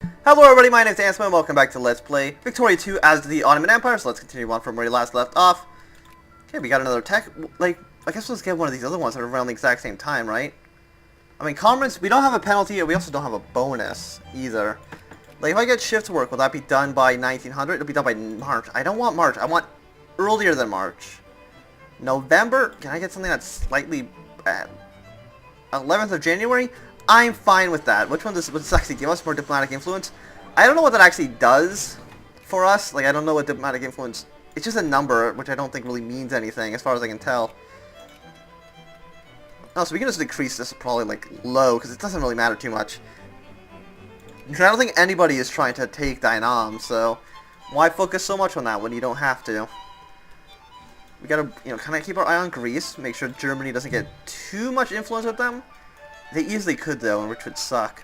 Hello everybody, my name is Ansman, welcome back to Let's Play Victoria 2 as the Ottoman Empire, so let's continue on from where we last left off. Okay, we got another tech, like, I guess let's get one of these other ones that are around the exact same time, right? I mean, commerce, we don't have a penalty, and we also don't have a bonus, either. Like, if I get shift work, will that be done by 1900? It'll be done by March. I don't want March, I want earlier than March. November? Can I get something that's slightly bad? 11th of January? I'm fine with that. Which one does this actually give us more diplomatic influence? I don't know what that actually does for us. Like, I don't know what diplomatic influence... It's just a number, which I don't think really means anything, as far as I can tell. Oh, so we can just decrease this probably, like, low, because it doesn't really matter too much. I don't think anybody is trying to take Dynam, so... Why focus so much on that when you don't have to? We gotta, you know, kind of keep our eye on Greece, make sure Germany doesn't get too much influence with them. They easily could, though, which would suck.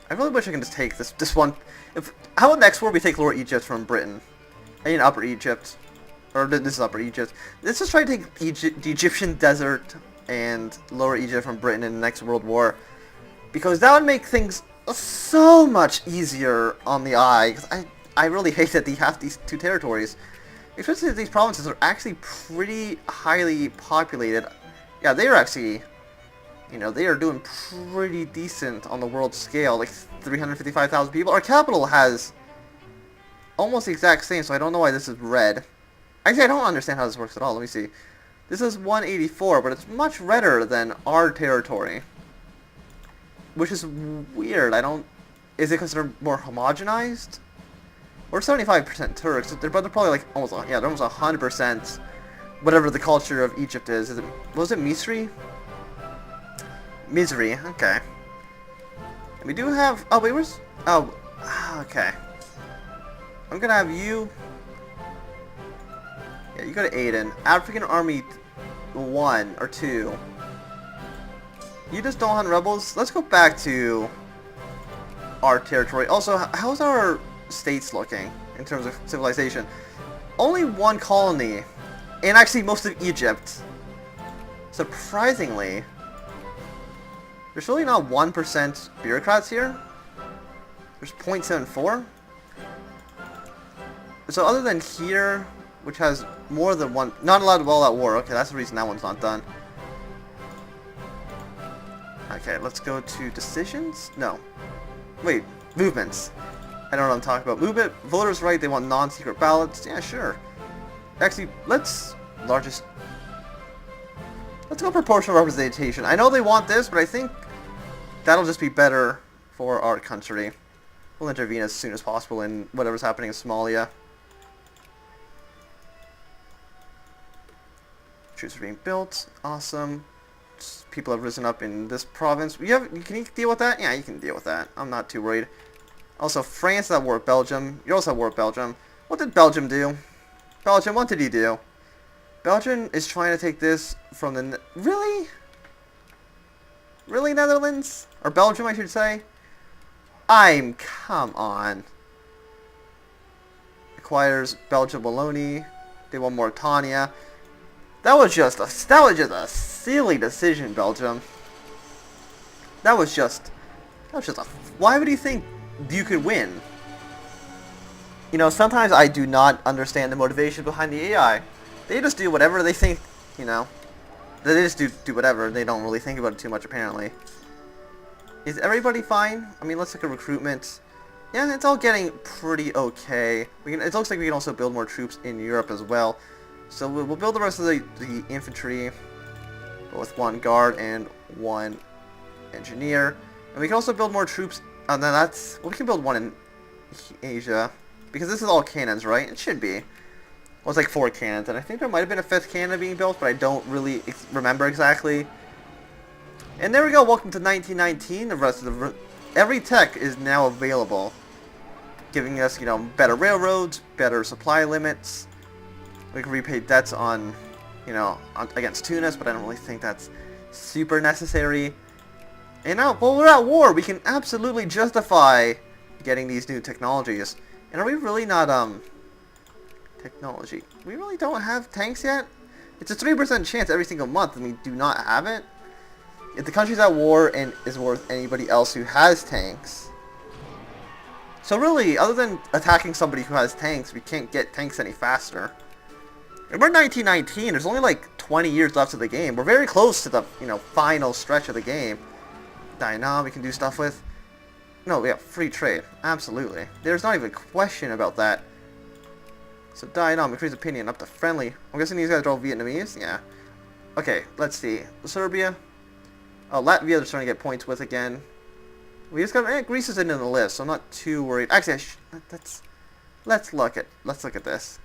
I really wish I can just take this one. How about next war we take Lower Egypt from Britain? I mean Upper Egypt. Or this is Upper Egypt. Let's just try to take the Egyptian desert and Lower Egypt from Britain in the next World War. Because that would make things so much easier on the eye. Because I really hate that they have these two territories. Especially if these provinces are actually pretty highly populated. Yeah, they are actually, you know, they are doing pretty decent on the world scale. Like 355,000 people. Our capital has almost the exact same, so I don't know why this is red. Actually, I don't understand how this works at all. Let me see. This is 184, but it's much redder than our territory. Which is weird. I don't... Is it because they're more homogenized? We're 75% Turks, but they're probably like almost, yeah, they're almost 100% whatever the culture of Egypt is. Was it Misri? Misri, okay. And we do have, oh wait, where's, oh, okay. I'm gonna have you, yeah, you go to Aden. African Army 1 or 2. You just don't hunt rebels? Let's go back to our territory. Also, how's our states looking in terms of civilization? Only one colony, and actually most of Egypt. Surprisingly, there's really not 1% bureaucrats here. There's 0.74. So other than here, which has more than one, not allowed to well at war. Okay, that's the reason that one's not done. Okay, let's go to decisions. No, wait, movements. I don't know what I'm talking about. Movement, voters' right, they want non-secret ballots. Yeah, sure. Actually, let's go proportional representation. I know they want this, but I think that'll just be better for our country. We'll intervene as soon as possible in whatever's happening in Somalia. Troops are being built. Awesome. People have risen up in this province. Can you deal with that? Yeah, you can deal with that. I'm not too worried. Also, France at war with Belgium. You're also at war with Belgium. What did Belgium do? Belgium, what did he do? Belgium is trying to take this from the... Really? Really, Netherlands? Or Belgium, I should say? Come on. Acquires Belgium Wallonie. They want Mauritania. That was just a silly decision, Belgium. That was just a... Why would you think you could win? You know, sometimes I do not understand the motivation behind the AI. They just do whatever they think, you know. They just do whatever. They don't really think about it too much, apparently. Is everybody fine? I mean, let's look at recruitment. Yeah, it's all getting pretty okay. It looks like we can also build more troops in Europe as well. So we'll build the rest of the infantry with 1 guard and 1 engineer. And we can also build more troops. And then that's... Well, we can build 1 in Asia. Because this is all cannons, right? It should be. Well, it's like 4 cannons. And I think there might have been a 5th cannon being built, but I don't really remember exactly. And there we go. Welcome to 1919. The rest of every tech is now available. Giving us, you know, better railroads, better supply limits. We can repay debts on, you know, against Tunis, but I don't really think that's super necessary. And now, while we're at war, we can absolutely justify getting these new technologies. And are we really not, technology? We really don't have tanks yet? It's a 3% chance every single month, and we do not have it? If the country's at war and is worth anybody else who has tanks. So really, other than attacking somebody who has tanks, we can't get tanks any faster. And we're 1919. There's only like 20 years left of the game. We're very close to the, final stretch of the game. Dynam we can do stuff with. No, we have free trade. Absolutely. There's not even a question about that. So Dynam, increase opinion up to friendly. I'm guessing these guys are all Vietnamese? Yeah. Okay, let's see. Serbia. Oh, Latvia they're starting to get points with again. We just got Greece isn't in the list, so I'm not too worried. Actually, let's look at this.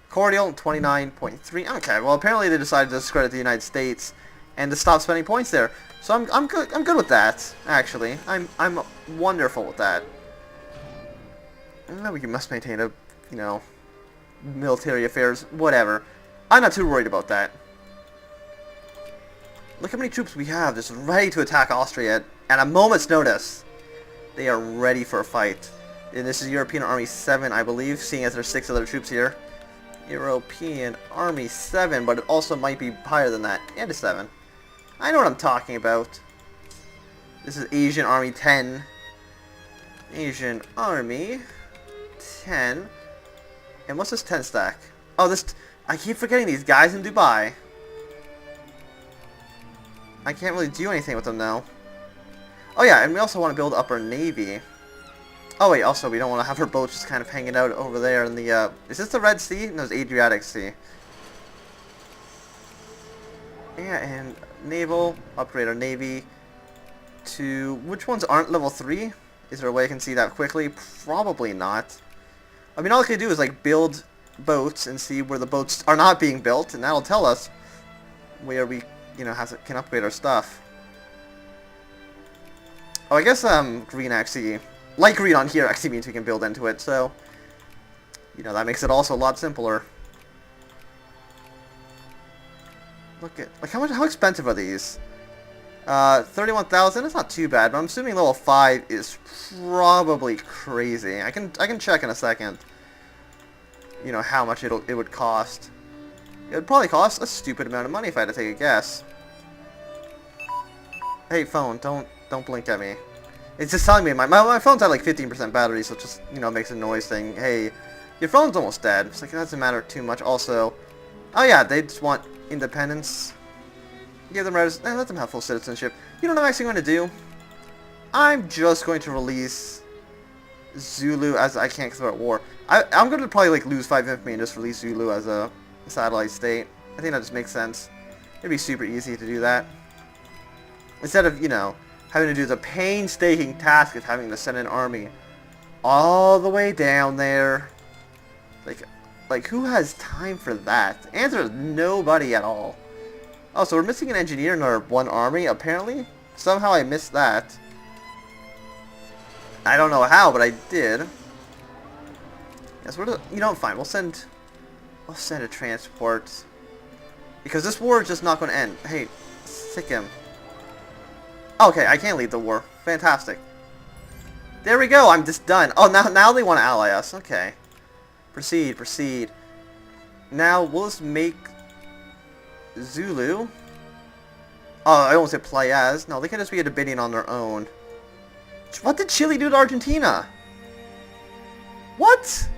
Cordial 29.3. Okay, well apparently they decided to discredit the United States and to stop spending points there. So I'm good with that. Actually, I'm wonderful with that. And we must maintain a military affairs, whatever. I'm not too worried about that. Look how many troops we have just ready to attack Austria at a moment's notice. They are ready for a fight. And this is European Army 7, I believe, seeing as there's 6 other troops here. European Army 7, but it also might be higher than that. And a 7. I know what I'm talking about. This is Asian Army 10. Asian Army 10. And what's this 10 stack? Oh, I keep forgetting these guys in Dubai. I can't really do anything with them now. Oh yeah, and we also want to build up our navy. Oh wait, also we don't want to have our boats just kind of hanging out over there in the, is this the Red Sea? No, it's Adriatic Sea. Yeah, and naval, upgrade our navy to, which ones aren't level 3? Is there a way I can see that quickly? Probably not. I mean, all I can do is like build boats and see where the boats are not being built, and that'll tell us where we can upgrade our stuff. Oh, I guess green actually, light green on here actually means we can build into it, so that makes it also a lot simpler. Look at how expensive are these? 31,000. That's not too bad, but I'm assuming level 5 is probably crazy. I can check in a second. How much it would cost. It would probably cost a stupid amount of money if I had to take a guess. Hey phone, don't blink at me. It's just telling me my phone's at like 15% battery, so it just makes a noise saying, hey, your phone's almost dead. It's like it doesn't matter too much. Also, oh yeah, they just want independence. Give them let them have full citizenship. You know what I'm actually going to do? I'm just going to release Zulu as I can't because we're at war. I'm going to probably like lose 5 infantry and just release Zulu as a satellite state. I think that just makes sense. It'd be super easy to do that. Instead of, having to do the painstaking task of having to send an army all the way down there. Like who has time for that? The answer is nobody at all. Oh, so we're missing an engineer in our one army, apparently? Somehow I missed that. I don't know how, but I did. Yes, fine. We'll send a transport. Because this war is just not going to end. Hey, sick him. Okay, I can't lead the war. Fantastic. There we go. I'm just done. Oh, now they want to ally us. Okay. Proceed. Now we'll just make Zulu. Oh, I almost said play as. No, they can just be a Dominion on their own. What did Chile do to Argentina? What?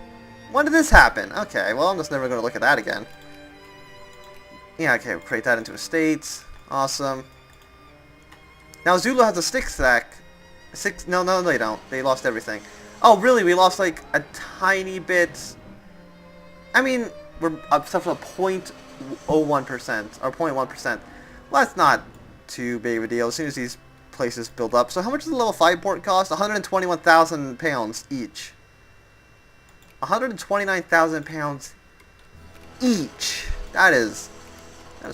When did this happen? Okay, well, I'm just never going to look at that again. Yeah, okay, we'll create that into a state. Awesome. Now Zulu has a 6 stack. No, they don't. They lost everything. Oh, really? We lost like a tiny bit. I mean, we're up to 0.01% or 0.1%. Well, that's not too big of a deal as soon as these places build up. So how much does the level 5 port cost? 121,000 pounds each. 129,000 pounds each. That is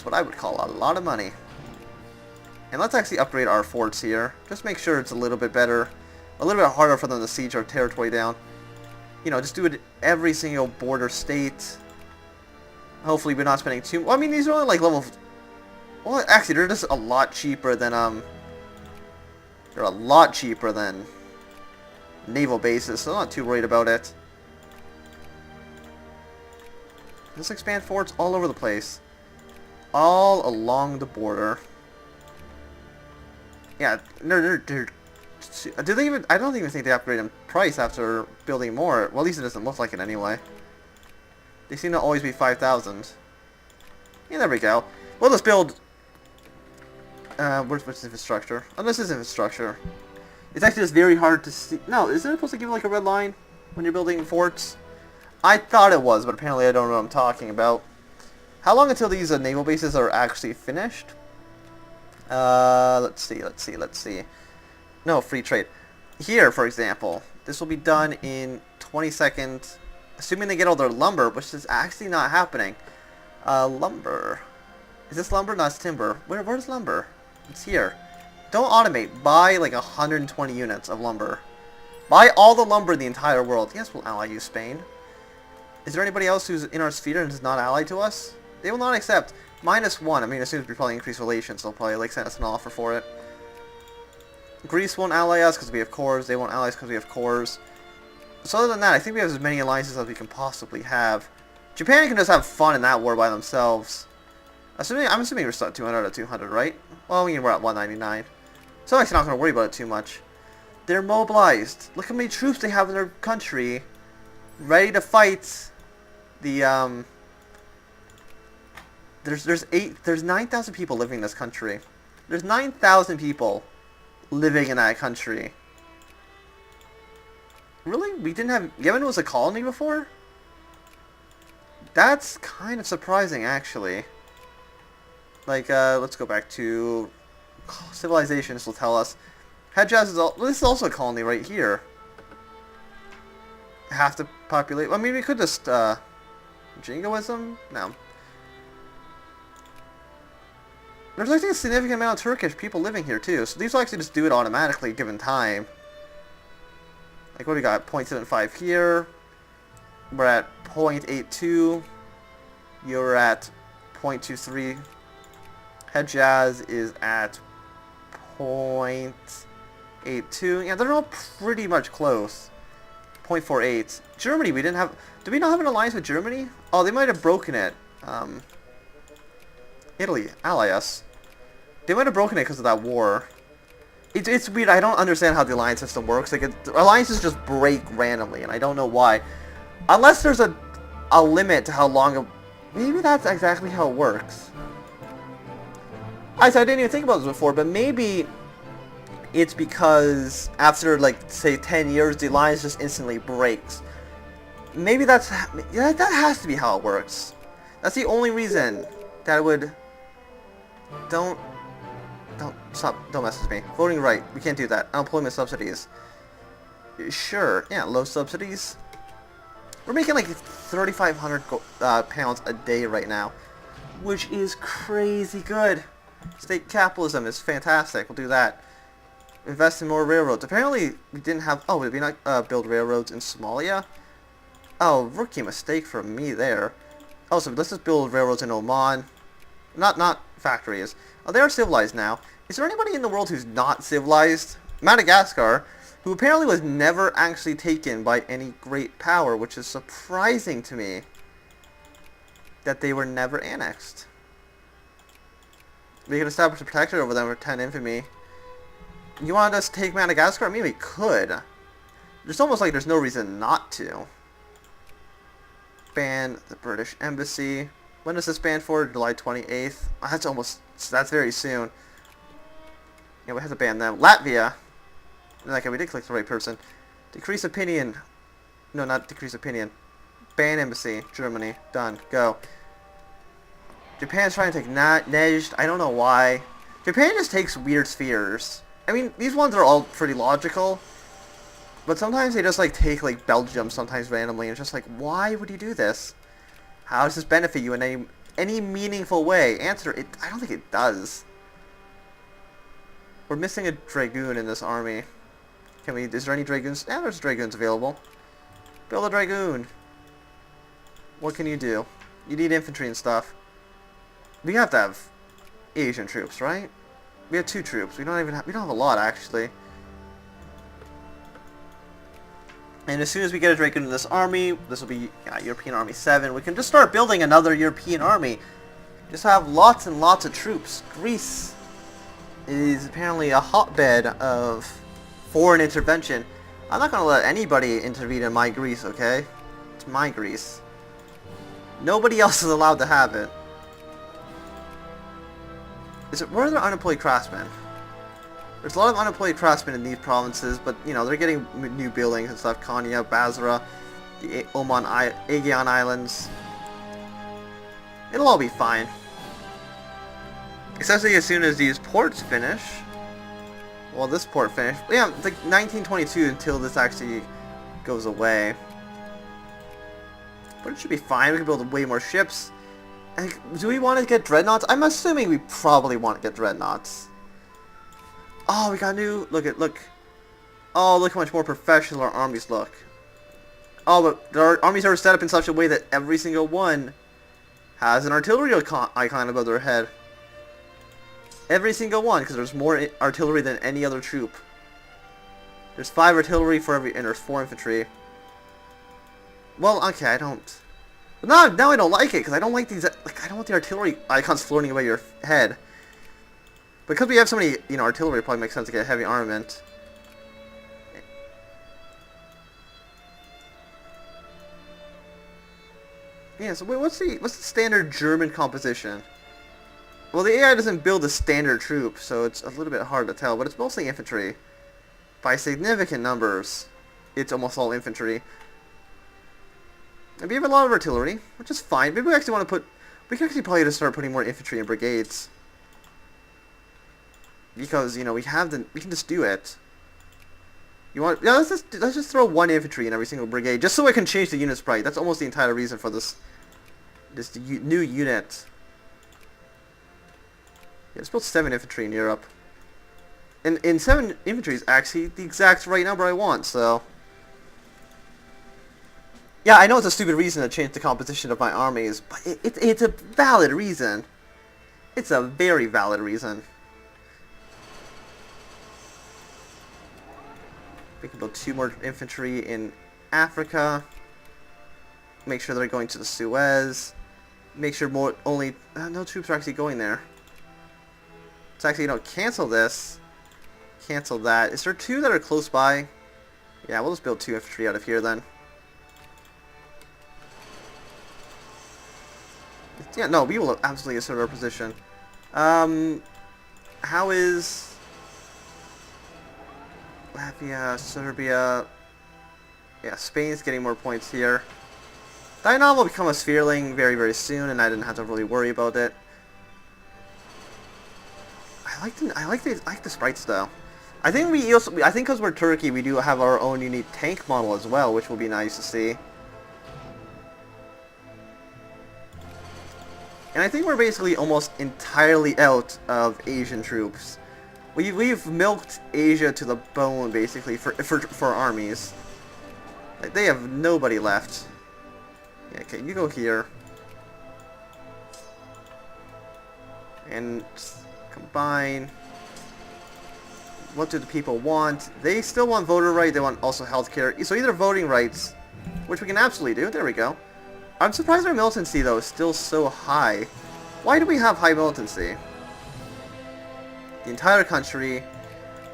what I would call a lot of money. And let's actually upgrade our forts here. Just make sure it's a little bit better. A little bit harder for them to siege our territory down. Just do it every single border state. Hopefully we're not spending too... Well, I mean, these are only like level... Well, actually, they're just a lot cheaper than, They're a lot cheaper than naval bases, so I'm not too worried about it. Let's expand forts all over the place. All along the border. Yeah, do they even? I don't even think they upgrade in price after building more. Well, at least it doesn't look like it anyway. They seem to always be 5,000. Yeah, there we go. Well, let's build. What's infrastructure? Oh, this is infrastructure. It's actually just very hard to see. No, isn't it supposed to give like a red line when you're building forts? I thought it was, but apparently I don't know what I'm talking about. How long until these naval bases are actually finished? Let's see. No, free trade. Here, for example, this will be done in 20 seconds, assuming they get all their lumber, which is actually not happening. Lumber. Is this lumber? No, it's timber. Where's lumber? It's here. Don't automate. Buy like 120 units of lumber. Buy all the lumber in the entire world. Yes, we'll ally you, Spain. Is there anybody else who's in our sphere and is not allied to us? They will not accept. -1. I mean, as soon as we probably increase relations, they'll probably like send us an offer for it. Greece won't ally us because we have cores. They won't ally us because we have cores. So other than that, I think we have as many alliances as we can possibly have. Japan can just have fun in that war by themselves. I'm assuming we're still at 200 out of 200, right? Well, I mean, we're at 199. So I'm actually not going to worry about it too much. They're mobilized. Look how many troops they have in their country. Ready to fight the, There's 9,000 people living in this country. There's 9,000 people living in that country. Really? We didn't have... Yemen was a colony before? That's kind of surprising, actually. Like, let's go back to... Civilizations will tell us. Hejaz is... This is also a colony right here. Half the population... I mean, we could just, Jingoism? No. There's actually a significant amount of Turkish people living here, too. So these will actually just do it automatically, given time. Like, what do we got? 0.75 here. We're at 0.82. You're at 0.23. Hejaz is at 0.82. Yeah, they're all pretty much close. 0.48. Germany, we didn't have... Do we not have an alliance with Germany? Oh, they might have broken it. Italy, ally us. They might have broken it because of that war. It's weird. I don't understand how the alliance system works. Like, alliances just break randomly, and I don't know why. Unless there's a limit to how long... Maybe that's exactly how it works. I didn't even think about this before, but maybe it's because after, like, say, 10 years, the alliance just instantly breaks. Maybe that's... Yeah, that has to be how it works. That's the only reason that it would... Don't mess with me. Voting right. We can't do that. Unemployment subsidies. Sure. Yeah, low subsidies. We're making like 3,500 pounds a day right now, which is crazy good. State capitalism is fantastic. We'll do that. Invest in more railroads. Apparently, we didn't have... Oh, did we not build railroads in Somalia? Oh, rookie mistake from me there. Oh, so let's just build railroads in Oman. Not factories. Oh, they are civilized now. Is there anybody in the world who's not civilized? Madagascar, who apparently was never actually taken by any great power, which is surprising to me that they were never annexed. We could establish a protectorate over them for 10 infamy. You wanted us to take Madagascar? I mean, we could. It's almost like there's no reason not to. Ban the British Embassy. When is this banned for? July 28th. That's very soon. Yeah, we have to ban them. Latvia. Okay, we did click the right person. Decrease opinion. No, not decrease opinion. Ban embassy. Germany. Done. Go. Japan's trying to take Nejd. I don't know why. Japan just takes weird spheres. I mean, these ones are all pretty logical. But sometimes they just like take like Belgium sometimes randomly. And it's just like, why would you do this? How does this benefit you in any meaningful way? Answer, I don't think it does. We're missing a Dragoon in this army. Is there any Dragoons? Yeah, there's Dragoons available. Build a Dragoon. What can you do? You need infantry and stuff. We have to have Asian troops, right? We have 2 troops. We don't have a lot, actually. And as soon as we get a Dragoon in this army, this will be European Army 7, we can just start building another European army. Just have lots and lots of troops. Greece. is apparently a hotbed of foreign intervention. I'm not gonna let anybody intervene in my Greece, okay? It's my Greece. Nobody else is allowed to have it. Where are the unemployed craftsmen? There's a lot of unemployed craftsmen in these provinces, but, you know, they're getting new buildings and stuff. Konya, Basra, the Aegean Islands. It'll all be fine. Especially as soon as these ports finish. Well, this port finished. Yeah, it's like 1922 until this actually goes away. But it should be fine. We can build way more ships. And do we want to get dreadnoughts? I'm assuming we probably want to get dreadnoughts. Oh, we got new... Look. Oh, look how much more professional our armies look. Oh, but our armies are set up in such a way that every single one has an artillery icon above their head. Every single one, because there's more artillery than any other troop. There's 5 artillery for every... and there's 4 infantry. Well, okay, I don't... Now I don't like it, because I don't like these... Like, I don't want the artillery icons floating above your head. Because we have so many, you know, artillery, it probably makes sense to get heavy armament. Yeah, so wait, what's the standard German composition? Well, the AI doesn't build a standard troop, so it's a little bit hard to tell, but it's mostly infantry. By significant numbers, it's almost all infantry. And we have a lot of artillery, which is fine. Maybe we actually want to put... We can actually probably just start putting more infantry in brigades. Because, you know, we can just do it. You want... Yeah, let's just throw 1 infantry in every single brigade, just so I can change the unit sprite. That's almost the entire reason for this new unit. Yeah, let's build 7 infantry in Europe. And 7 infantry is actually the exact right number I want, so... Yeah, I know it's a stupid reason to change the composition of my armies, but it's a valid reason. It's a very valid reason. We can build 2 more infantry in Africa. Make sure they're going to the Suez. Make sure no troops are actually going there. So actually, you know, cancel this. Cancel that. Is there 2 that are close by? Yeah, we'll just build 2 infantry out of here then. Yeah, no, we will absolutely assert our position. How is... Latvia, Serbia... Yeah, Spain's getting more points here. Dinan will become a Sphereling very, very soon, and I didn't have to really worry about it. I like the sprites though. I think because we're Turkey, we do have our own unique tank model as well, which will be nice to see. And I think we're basically almost entirely out of Asian troops. We've milked Asia to the bone, basically, for armies. Like, they have nobody left. Yeah, okay, you go here. And combine. What do the people want? They still want voter right, they want also healthcare. So either voting rights, which we can absolutely do. There we go. I'm surprised our militancy, though, is still so high. Why do we have high militancy? The entire country...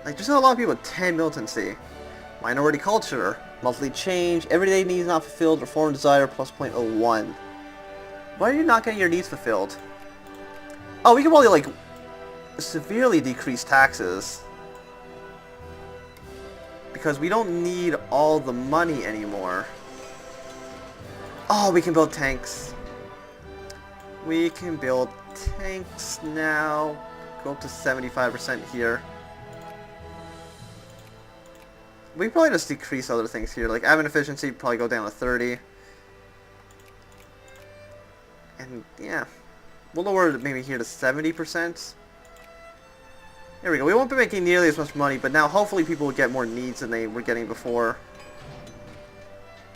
Like, there's not a lot of people with 10 militancy. Minority culture. Monthly change. Everyday needs not fulfilled. Reform desire plus 0.01. Why are you not getting your needs fulfilled? Oh, we can probably, like, severely decrease taxes. Because we don't need all the money anymore. Oh, we can build tanks. We can build tanks now. Go up to 75% here. We can probably just decrease other things here. Like admin efficiency, probably go down to 30. And yeah. We'll lower it maybe here to 70%. There we go. We won't be making nearly as much money, but now hopefully people will get more needs than they were getting before.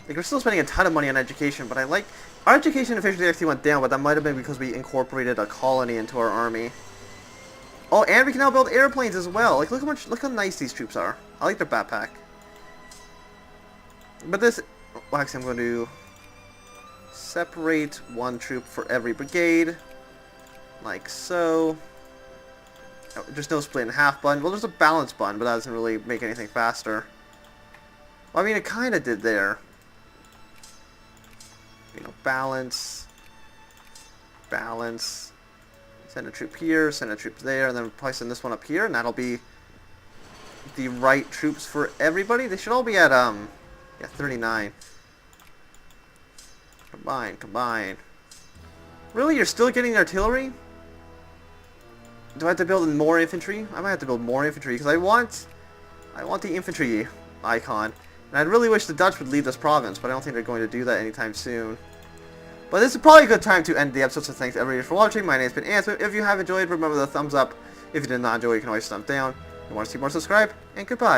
Like, we're still spending a ton of money on education, but I like... Our education efficiency actually went down, but that might have been because we incorporated a colony into our army. Oh, and we can now build airplanes as well. Like, look how nice these troops are. I like their backpack. But this... Well, actually, I'm going to separate 1 troop for every brigade. Like so. There's no split in half button. Well, there's a balance button, but that doesn't really make anything faster. Well, I mean, it kind of did there. You know, balance. Balance. Send a troop here, send a troop there, and then probably send this one up here, and that'll be the right troops for everybody. They should all be at, yeah, 39. Combine, combine. Really? You're still getting artillery? Do I have to build more infantry? I might have to build more infantry, because I want the infantry icon. And I really wish the Dutch would leave this province, but I don't think they're going to do that anytime soon. But this is probably a good time to end the episode, so thanks everybody for watching. My name's been Anthony. If you have enjoyed, remember the thumbs up. If you did not enjoy, you can always thumb down. If you want to see more, subscribe, and goodbye.